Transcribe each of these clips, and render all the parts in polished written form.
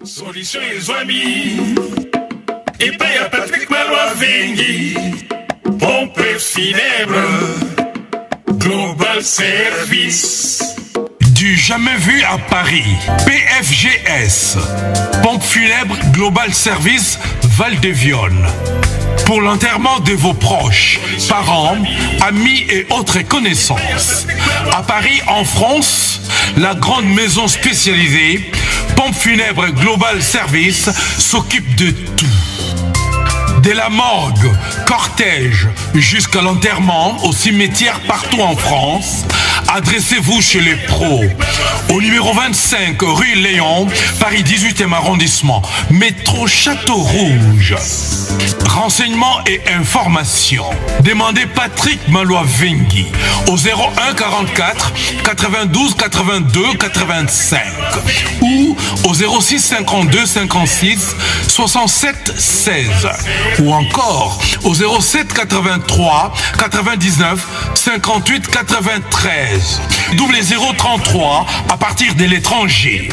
Solution et amis. Et pas y'a Patrick Malois Vengi. Pompe funèbre. Global Service. Du jamais vu à Paris. PFGS. Pompe funèbre Global Service Val-de-Vione. Pour l'enterrement de vos proches, parents, amis et autres connaissances. À Paris, en France, la grande maison spécialisée Pompe funèbre Global Service s'occupe de tout. De la morgue, cortège, jusqu'à l'enterrement au cimetière partout en France, adressez-vous chez les pros. Au numéro 25 rue Léon, Paris 18e arrondissement, métro Château Rouge. Renseignements et informations. Demandez Patrick Malois Vengi au 01 44 92 82 85 ou au 06 52 56 67 16 ou encore au 07 83 99 58 93 double 033 à partir de l'étranger.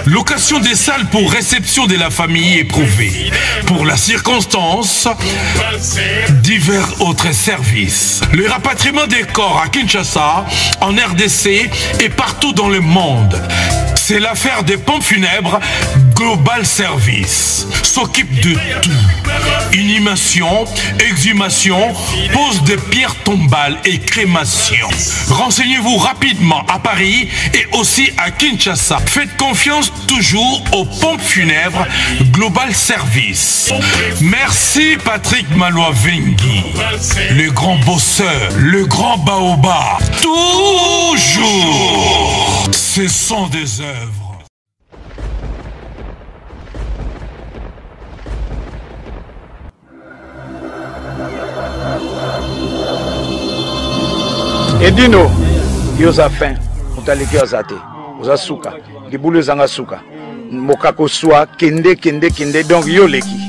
Location des salles pour réception de la famille éprouvée. Pour la circonstance, divers autres services. Le rapatriement des corps à Kinshasa, en RDC et partout dans le monde. C'est l'affaire des pompes funèbres Global Service. S'occupe de tout. Inhumation, exhumation, pose de pierres tombales et crémation. Renseignez-vous rapidement à Paris et aussi à Kinshasa. Faites confiance toujours aux pompes funèbres Global Service. Merci Patrick Malois Vengi, le grand bosseur, le grand baobab. Toujours, ce sont des œuvres. Edino, yoza fin, utaliki ozate, oza suka, libulu zanga suka, mokako swa, kende, donc yo leki.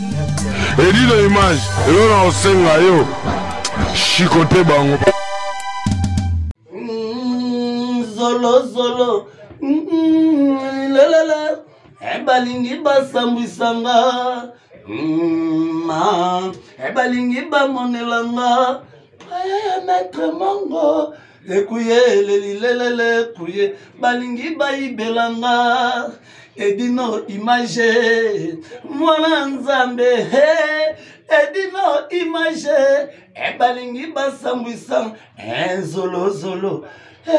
Edino image, yo na osenga yo, chikote bango. Zolo, lalala, ebalingi basambwisanga, ebalingi bamonelanga, maître Mongo, ekuye lelilelele kuye balingi baibelanga Edino image mwana nzambe Edino image balingi basambwisa zolo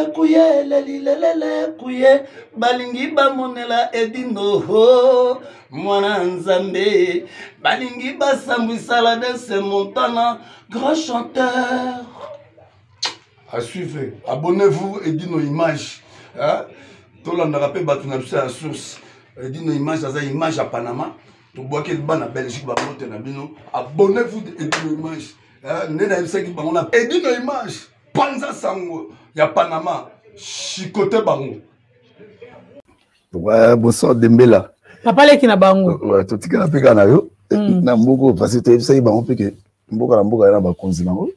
ekuye lelilelele kuye balingi bamonela Edino mwana nzambe balingi basambwisa la danse montana grand chanteur. À suivre, abonnez-vous et dites nos images. Tout le monde rappelle la source. Dites nos images, ça image à Panama. Tout le monde est en Belgique, abonnez-vous et dites nos images. Et dites nos images. Panza Sango, il y a Panama. Chicote Bango. Ouais, bonsoir Dembela. Papa leki na bango. Ouais, tout le monde a fait yo. Na mboko parce que tu bango peke. Mboka na mboka na ba konzi bango.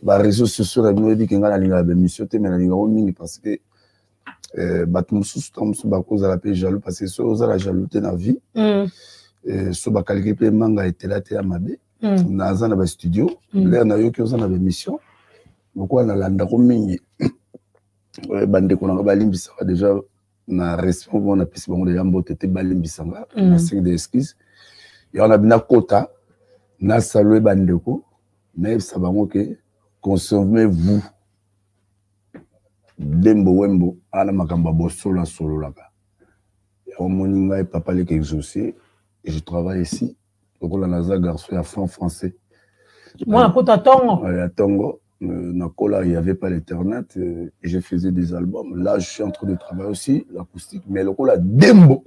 Les réseaux sociaux ont dit que nous avons des missions, mais nous avons parce que nous sommes jaloux parce que nous avons jaloux dans la vie. Nous avons calculé manga et là, nous avons des studios, nous avons des missions. Nous avons des déjà na responsable na pisi bango déjà mbote te balimbisanga na 5 de excuses. Et on a bien quota na salué bandeko mais ça va que consommez-vous Dembo Wembo ala makamba bosola solo là-bas. Au moninga et papa les exaucé et je travaille ici. Donc on a un garçon à fond français. Moi à Tongo. À Tongo, il n'y avait pas l'internet et je faisais des albums. Là je suis en train de travailler aussi l'acoustique mais le la Dembo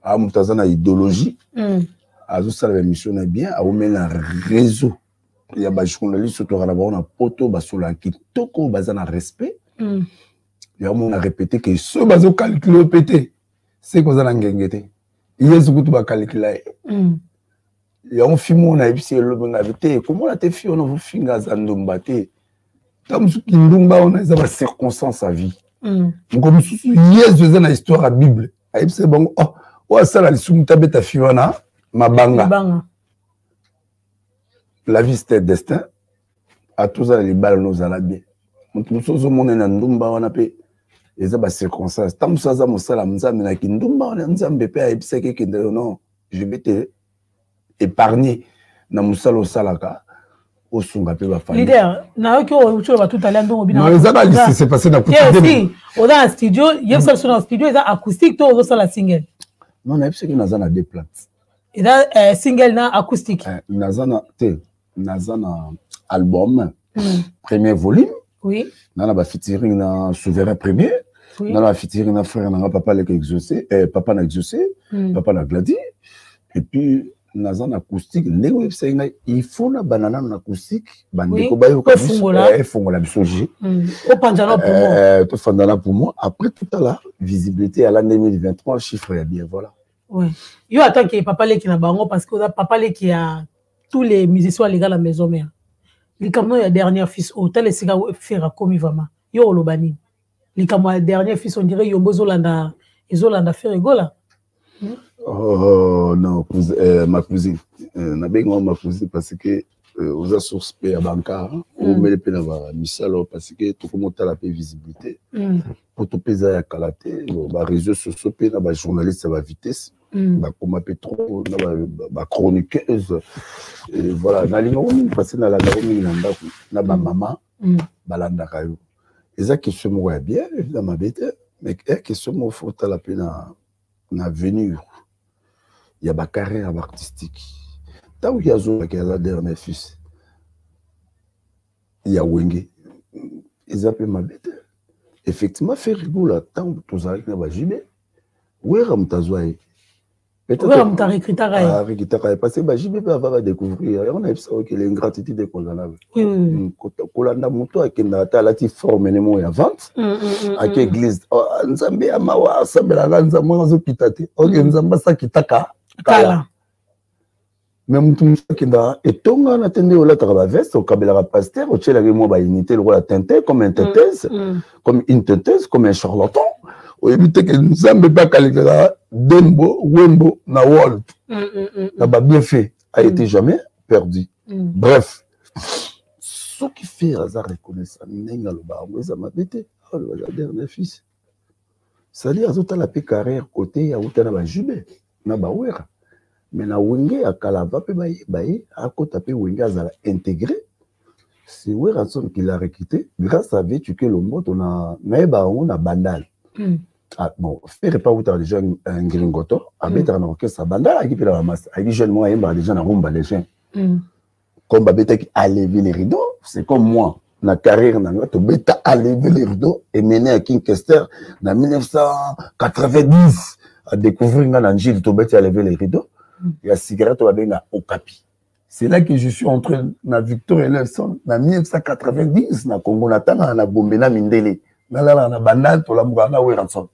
à Moutazana idéologie. À tout ça la mission est bien à mettre un réseau. Il y a des journalistes qui ont poto basola qui toko bazana respect. Il y a on a répété que ce bazo calculer pété c'est qu'on a ngengete. Il y a ce que tu vas calculer. Il y a un film on a épicé le ngavité comment la te fi on vous finga zandombate. Tam su kindumba on a des circonstances à vie. Comme yes dans la histoire à Bible. A épicé bon Ouais, ça, la lisumu tabeta fiwana, mabanga. La vie, c'était destin. À tous les balles, nous allons bien. Nous sommes au Ndumba, on a payé. Et ça, c'est circonstance. Tant que ça, ça, ça, mais Ndumba, on a non, je vais te épargner. Na musalo salaka. Au Sunga, leader, na qui au tout à l'heure, non, c'est passé dans on a un studio, il y a un studio, il y a acoustique, tout au la single. Non, on a que nous avons des plates. Il y a single na acoustique. Nous avons un album, premier volume. Oui. Nous avons featuring na Souverain Premier. Nous avons featuring na frère na papa n'a exaucé, papa n'a exaucé, papa n'a gladi. Et puis nous avons un acoustique. Il faut na banana en acoustique. Oui. Fongola bisoji. Au Pandana pour moi. Tout Pandana pour moi. Après tout à l'heure, visibilité à l'année 2023, chiffre est bien, voilà. Oui. Il y a attend qu'il y ait papa qui n'a pas parce que papa qui a tous les musiciens à la maison mère. Les camions il y a dernier fils hôtel et siga faire comme vraiment. Yo lobani. Les camions il dernier fils on dirait yo bozolanda ezolanda faire rigola. Oh non, ma cousine. Na bengo ma cousine parce que aux sources paye à bancaire, on met les peines à misalo parce que tout comme on a la visibilité. Pour tout peser à Kalaté, les réseaux sociaux paye na journaliste à la vitesse. Bah comme appelle trop na chroniqueuse et voilà na lingo passer na la roaming na ba maman balanda kayo eza question mo ya bien na mabete mais question mo faut la pena na venir il y a ba carrière artistique tant il y a zo qui a la dernière fils il y a wenge ils appellent mabete effectivement faire rigola tant tous avec na ba jibe wera mtazwai peut-être que récritara parce que j'y vais pas découvrir on a que l'ingratitude qu'on a kolanda moto akenda ata lati forme ne mo ya vente ak église nzambe amawa sabela nzambe ngazo kitate ok nzamba sa kitaka kala même tout akenda etonga na tende ola taba veste au kabela pasteur au tchela mo ba unité le roi tente comme un tentese comme une tentese comme un charlatan au éviter que nzambe pas kalekela Dembo, Wembo, na World. Na ba bien fait a été jamais perdu. Bref, ce qui fait hasard reconnaissant, n'enga le ba, ça m'a bêté. Oh, le dernier fils. Ça dit, azota la paix carrière côté, ya uta na ba jube, na ba wera. Mais na wenge a kalava pe baye, a kota pe wenge azala intégré. C'est wera son qui l'a requitté. Grâce à Vétu que le mot, on a bandal. Ah bon, faire pas où tu as déjà un gringoto, avec un orchestre banda, qui peut la masse, avec jeune moi, il y a déjà un rumba les gens. Comme Babeta a levé les rideaux, c'est comme moi, la carrière n'a pas bêta a levé les rideaux et mené à Kinkester en 1990 à découvrir un angile, tu bêta a levé les rideaux, et la cigarette au capi. C'est là que je suis entré dans Victor Elefson en 1990, dans Congo Natana, na Bombena Mindele. Na banal to la mugana weranson.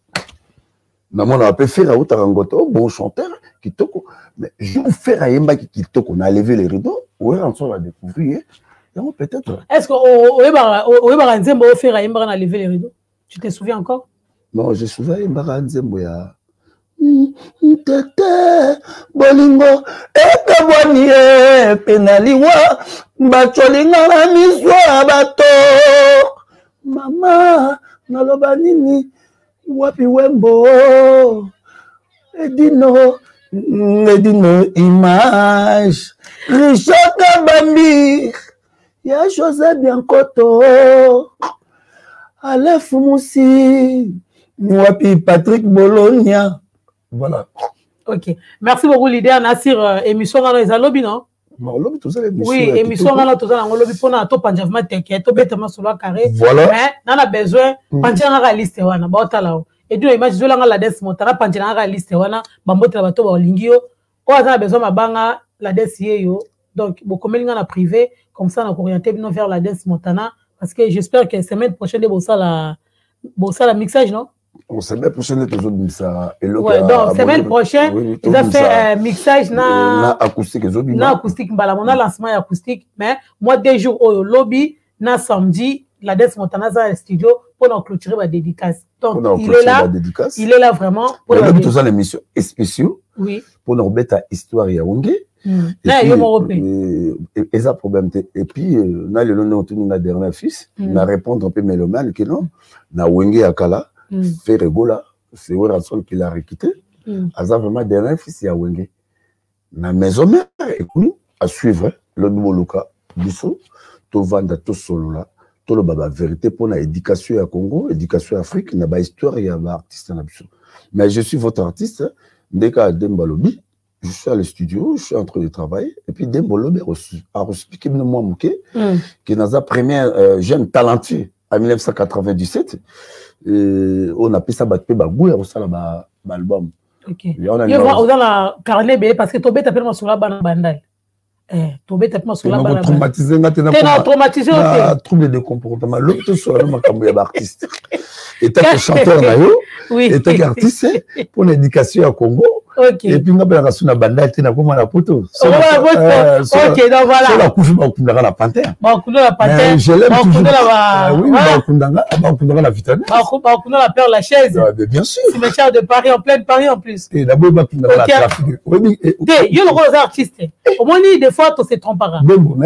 Na mona peut faire à Otarangoto, bon chanteur qui toko, mais je vous faire à Yemba qui toko, on a levé les rideaux, weranson va découvrir. Et on peut-être. Est-ce que Oeba Nzembo faire à Yemba on a levé les rideaux? Tu te souviens encore? Non, je me souviens Yemba Nzembo ya. Tete bolingo ekaboni penaliwa bacholinga na miswa bato. Mama, naloba nini wapi Wembo Edino image Richard Kabambi ya José Biancoto Aleph Moussi wapi Patrick Bologna. Voilà. Ok, merci beaucoup leader Nassir émission dans les lobby non? Oui, émission là tout ça on lobby pour na to panjavement t'inquiète to bêtement sur la carré mais on a besoin panjanga la liste wana ba otala et du image zo la dance montana panjanga la liste wana bambotela bato ba lingio o a besoin mabanga la dance yo donc beaucoup melinga na privé comme ça on orienter bien vers la dance montana parce que j'espère que semaine prochaine de bossa la mixage non? On semaine prochaine toujours ça et ouais donc semaine prochaine ils ont fait un mixage na acoustique na acoustique mbala mon lancement acoustique mais moi des jours au lobby na samedi la dance montana za studio pour nous clôturer la dédicace. Donc, il est là vraiment. Pour les émissions spéciaux. Oui. Pour nous remettre à histoire Yaoundé. Et ça problème. Et puis, on a le nom de notre dernier fils. On a répondu un peu mélomane que non. Na Wenge Akala. Fait rigola. C'est Werasol qui l'a requitté. Asa vraiment dernier fils Yaoundé. Na maison mère, écoute, à suivre le nouveau Luka. Bissot. Tout vendre tout solo là. Tout le baba vérité pour l'éducation à Congo, l'éducation à Afrique, n'a pas histoire et un artiste en absolu. Mais je suis votre artiste, dès qu'à Dembalobi, je suis à le studio, je suis en train de travailler, et puis Dembalobi a expliqué moi qui est dans sa première jeune talentueux en 1997, on a appelé ça Batpe Bagou et on a l'album. Ok. On a la carnet parce que tu as appelé sur la bande. Traumatisé, trouble de comportement. L'autre soit un artiste. Et tant que chanteur, et tant qu'artiste, pour l'éducation à Congo. Et puis, on a besoin de banda, tu n'as pas mal à photo. Ok, donc voilà. C'est la couche, on a la panthère. Je l'aime toujours. Oui, on a la vitamine. On a la perle, la chaise. Bien sûr. C'est le char de Paris, en pleine Paris en plus. Et d'abord, on a la trafic. Il y a le rôle artiste. Au moins, des fois, tu se trompes pas. Bon, on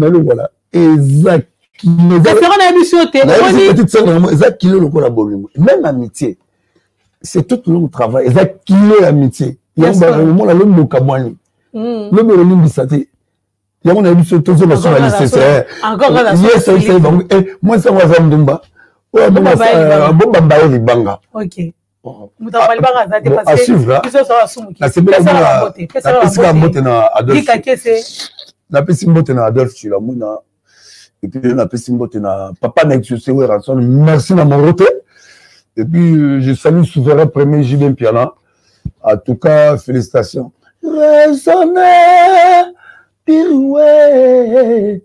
a voilà. Exact. Même amitié. C'est tout le travail. Exact. Amitié. Il y a l'homme Kabouani. L'homme de l'Université. Il y a mon ami sur tous les nationalistes. Encore moi, ça va faire Ndumba. Banga. Ok. À suivre. La pessimbote na Adolphe Chilamuna. Et puis la pessimbote na Papa Nexus Ranson. Merci na Morote. Et puis je salue souverain premier Julien Piana. En tout cas, félicitations. Raisonner, pirouer,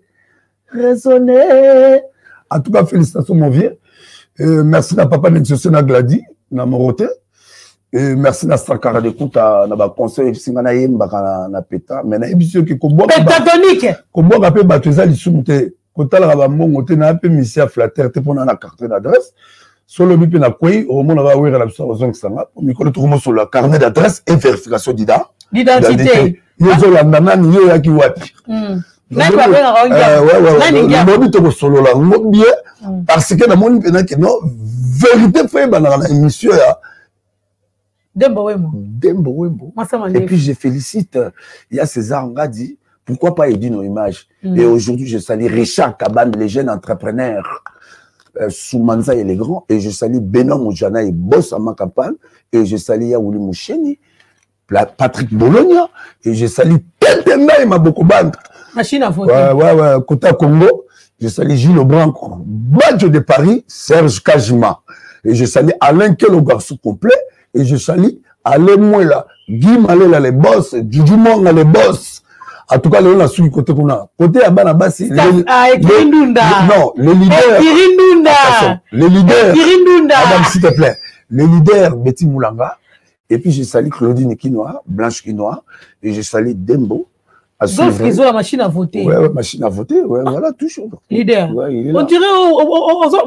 raisonner. En tout cas, félicitations mon vieux. Merci à Papa Nexus na Gladi, na Morote. Et merci à Sakara de Kouta, na conseil singana yemba na peta, mais na émission qui kobo kapé batuza lisumte kotala ba mbongo te na pe mission flatter te pona na carte d'adresse solo bipe na koi au monde va ouvrir la besoin zong sanga pour micro tout sur le carnet d'adresse et vérification d'identité yezo la nana yo yaki wapi na kwa benga ngobi to solo la ngobi parce que na moni pena que non vérité fait na émission ya Dembo Wembo. Et puis je félicite, il y a César Ngadi, pourquoi pas aider nos images. Et aujourd'hui, je salue Richard Kabane, les jeunes entrepreneurs, Soumanza et les grands, et je salue Benoît Moujana et Boss à ma campagne, et je salue Yaouli Moucheni, Patrick Bologna, et je salue Tentena et Mabokoban. Machine à voter. Ouais, Kota Congo, je salue Gilles Branco, Badjo de Paris, Serge Kajima, et je salue Alain Kelo, garçon complet. Et je salue Alain Mouela, Guy Malela les boss, Juju Monga les boss. En tout cas, on a su côté qu'on a. Côté à Banabasi, non, les leaders. Les leaders. Madame, s'il te plaît. Les leaders, Betty Moulanga. Et puis, je salue Claudine Quinoa, Blanche Quinoa. Et je salue Dembo. Donc, ils ont la machine à voter. Ouais, machine à voter. Ouais, voilà, toujours. Leader. Ouais, il est là. On dirait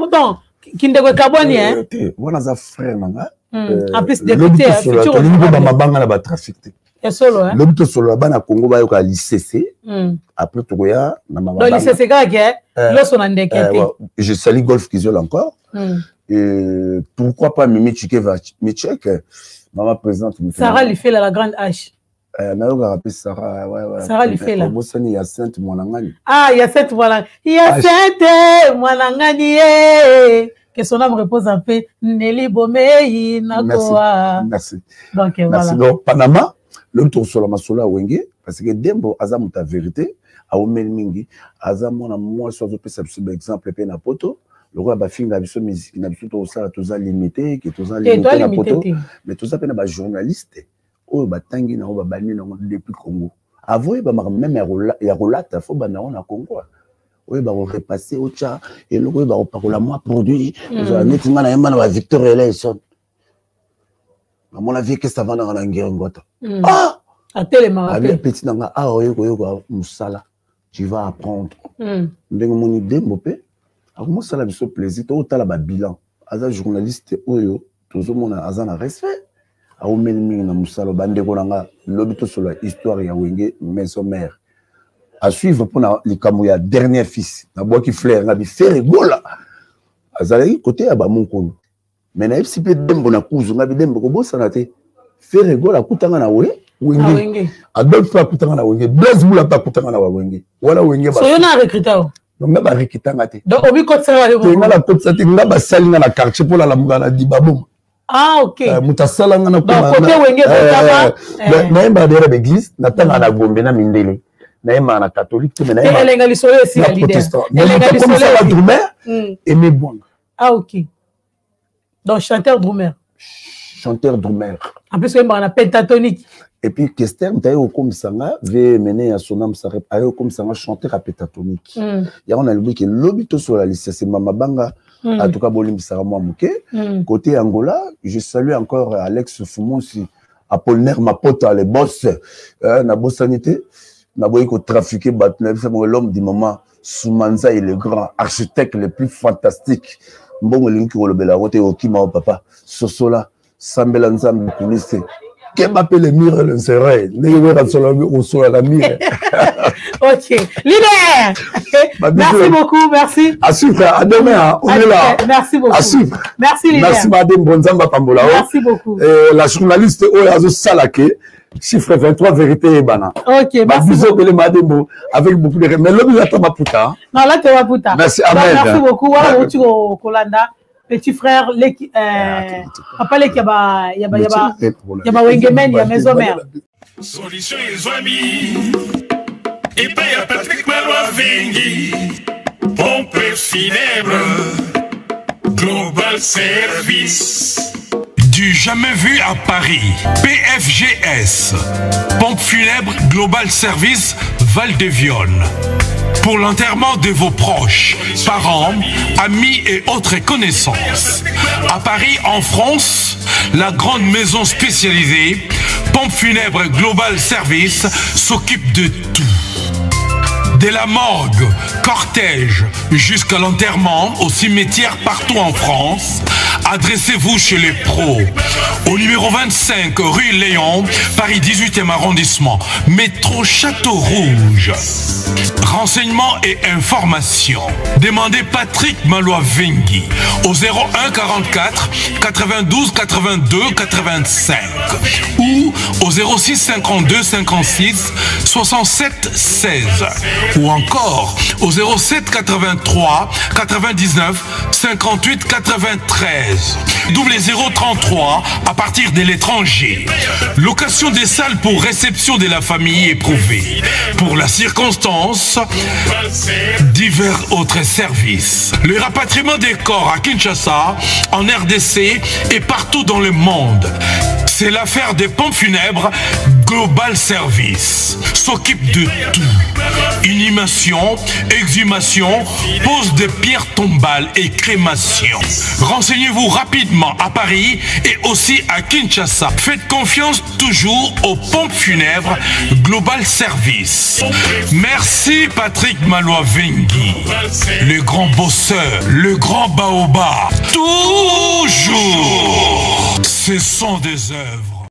autant qu'il ne Kabouani, hein. Voilà, ça frère, Nanga. En plus, député, futur. L'obito solo bana Congo ba yoka l'ICC. Après tout ya na mama. Donc l'ICC gagé, l'osso na ndekete. Je salue Golf Kizol encore. Et pourquoi pas Mimi Chikeva Michek, maman présente. Sarah lui fait la grande H. Na yoka rappelle Sarah, ouais. Sarah lui fait là. Bosani ya Sainte Mwanangani. Ah, ya Sainte Mwanangani. Ya Sainte Mwanangani. Que son âme repose en paix. Nelly Bomei Nakoa. Merci. Donc voilà. Donc Panama, l'homme tour sur la masola Wenge, parce que Dembo Azam ta vérité, a Omel Mingi, Azam on a moi sur le exemple pe na poto, le roi ba finga biso musique na biso to ça tous limité, que tous limité na poto, mais tout ça pe na ba journaliste. Oh ba tangi na ba bani na depuis Congo. Avoye ba même ya rolata faut ba na Congo. Oui, bah, on repasser au chat, et le oui, bah, on parle à moi, produit. Nettement, on a un Victor Eleison. À mon avis, qu'est-ce que ça va dans la guerre? Ah! À tellement. Ah, petit nanga, ah, oui, moussala. Tu vas apprendre. Ndenge mon idée, mopé. Moi, ça a le plaisir. Tu as un bilan. As un journaliste, tout le monde a un respect. A au même na musalo bande konanga lobito sur la histoire ya Wenge maison mère. À suivre pour les kamouya dernier fils. Na bois qui flaire na bi faire gola. Azali côté ya ba mon kono. Mais na FCP dembo na kuzu na bi dembo ko bossa na te. Faire gola kutanga na Wenge. Adolphe pa kutanga na Wenge. Blaise Moula pa kutanga na Wenge. Wala Wenge ba. So yo na recruteur. Donc na ba recruteur ngate. Donc obi côté ça na la côté ça te nga ba salinga na quartier pour la lamuga na dibabom. Ah, ok. Mutasalanga na kuma. Donc côté Wenge kotaba. Na imba de l'église na tanga na Gombe na Mindele. Na imba na catholique mais na imba. Elle est lissolée aussi la leader. Elle est lissolée la Drumer. Aimé bon. Ah, ok. Donc chanteur Drumer. Chanteur Drumer. En plus il y a pentatonique. Et puis Kester d'ailleurs comme sanga veut mener à son âme s'arrête ailleurs comme sanga chanteur à pentatonique. Il y a on a le qui lobito sur la liste c'est Mama Banga. En tout cas bolim sara moi mouké. Côté Angola, je salue encore Alex Fumonsi, Apollinaire Mapota les boss na bossanité na boy ko trafiquer batna l'homme du moment Soumanza est le grand architecte le plus fantastique. Mbongo linki ko lobela wote okima papa Sosola Sambela Nzambe kulisse. Qu'est-ce que le mire et l'insérer? La mire. Ok. Leader! Merci beaucoup, merci. À suivre, à demain, on est là. Merci beaucoup. À suivre. Merci, Leader. Merci, Madame Bonzamba Pambola. Merci beaucoup. La journaliste Oyazo Salake, chiffre 23, vérité et bana. Ok, merci beaucoup. Madame, avec beaucoup de... Mais là, il y a Tamaputa. Non, là, tu es Maputa. Merci, Amen. Merci beaucoup. Voilà, tu es au Kolanda. Petit frère, papa il y a Wengemen, il y a maison mère. Solution et amis. Et paye à Patrick Malois Vengi. Pompe funèbre. Global Service. Du jamais vu à Paris. PFGS. Pompe funèbre Global Service Val-de-Vione. Pour l'enterrement de vos proches, parents, amis et autres connaissances. À Paris, en France, la grande maison spécialisée, Pompe funèbre Global Service, s'occupe de tout. De la morgue, cortège, jusqu'à l'enterrement au cimetière partout en France, adressez-vous chez les pros. Au numéro 25 rue Léon, Paris 18e arrondissement, métro Château Rouge. Renseignements et informations. Demandez Patrick Malois Vengi au 01 44 92 82 85 ou au 06 52 56 67 16 ou encore au 07 83 99 58 93 double 033 à partir de l'étranger. Location des salles pour réception de la famille éprouvée. Pour la circonstance, divers autres services. Le rapatriement des corps à Kinshasa, en RDC et partout dans le monde. C'est l'affaire des pompes funèbres Global Service. S'occupe de tout. Inhumation, exhumation, pose de pierres tombales et crémation. Renseignez-vous rapidement à Paris et aussi à Kinshasa. Faites confiance toujours aux pompes funèbres Global Service. Merci Patrick Malois Vengi, le grand bosseur, le grand baobab. Toujours, ce sont des œuvres.